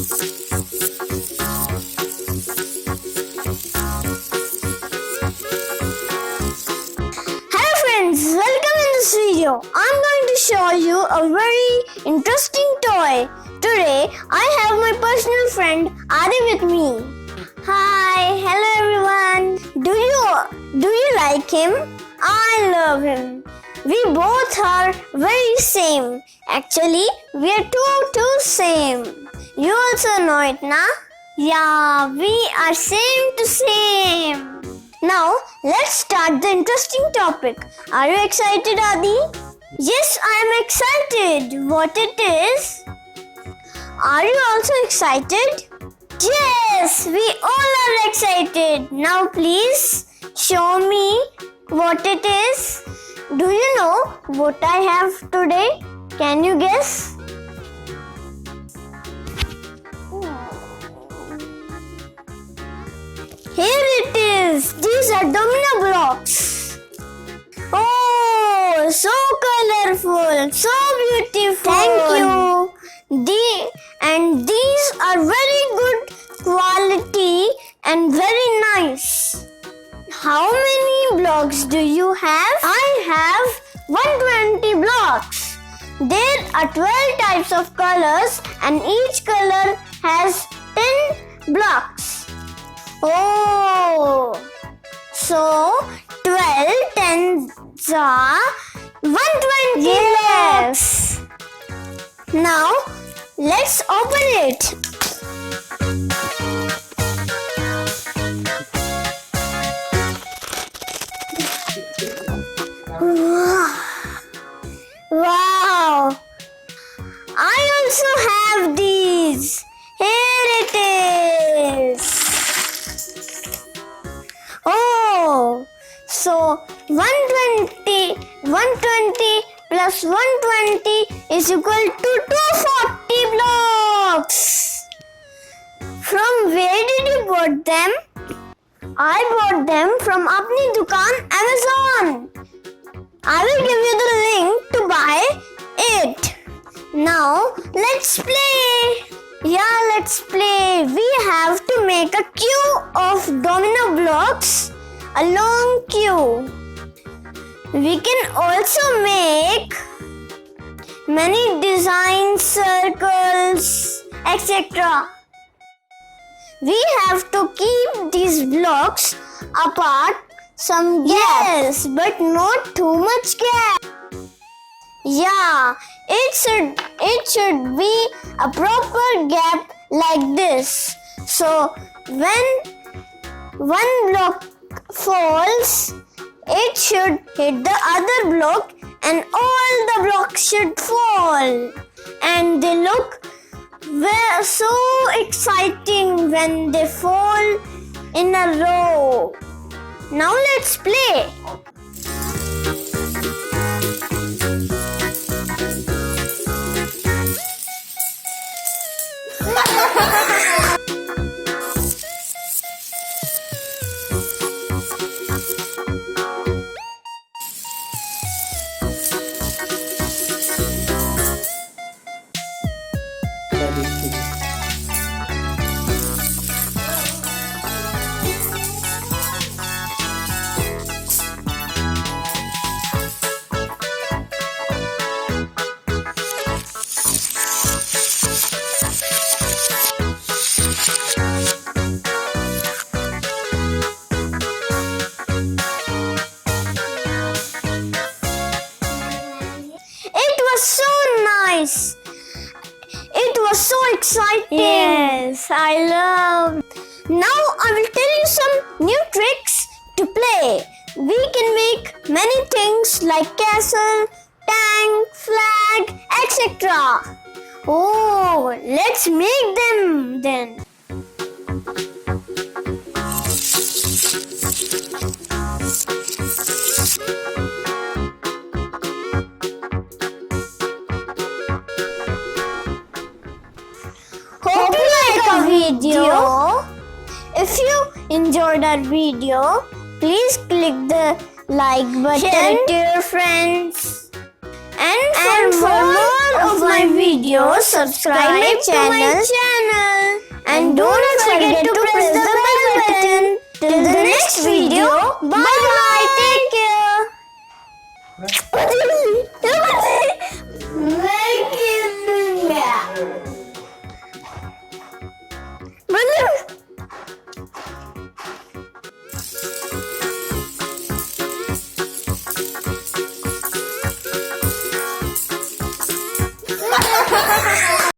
Hello friends, welcome in this video. I'm going to show you a very interesting toy. Today I have my personal friend Adi with me. Hi, hello everyone. Do you like him? I love him. We both are very same. Actually, we are two same. You also know it, na? Yeah, we are same to same. Now, let's start the interesting topic. Are you excited, Adi? Yes, I am excited. What it is? Are you also excited? Yes, we all are excited. Now, please show me what it is. Do you know what I have today? Can you guess? Here it is. These are domino blocks. Oh, so colorful, so beautiful. Thank you. These are very good quality and very nice. How many blocks do you have? I have 120 blocks. There are 12 types of colors and each color has 10 blocks. Oh, so 12 tens are 120 blocks. Now, let's open it. Wow! I also have these. Here it is. Oh, so 120 plus 120 is equal to 240 blocks. From where did you bought them? I bought them from Apni Dukaan Amazon. I will give you the link to buy it. Now, let's play. Yeah, let's play. We have to make a queue of domino blocks, a long queue. We can also make many designs, circles, etc. We have to keep these blocks apart some gaps, but not too much gap. Yeah, it should be a proper gap like this. So when one block falls, it should hit the other block and all the blocks should fall. And they look so exciting when they fall in a row. Now let's play. It was so exciting. Yes, I love. Now I will tell you some new tricks to play. We can make many things like castle, tank, flag, etc. Oh, let's make them then. Hope you like our video. If you enjoyed our video, please click the like button, share it to your friends, and for more more of my videos, subscribe my channel. And don't forget to press the bell button. Till the next video, bye bye. Take care. Make it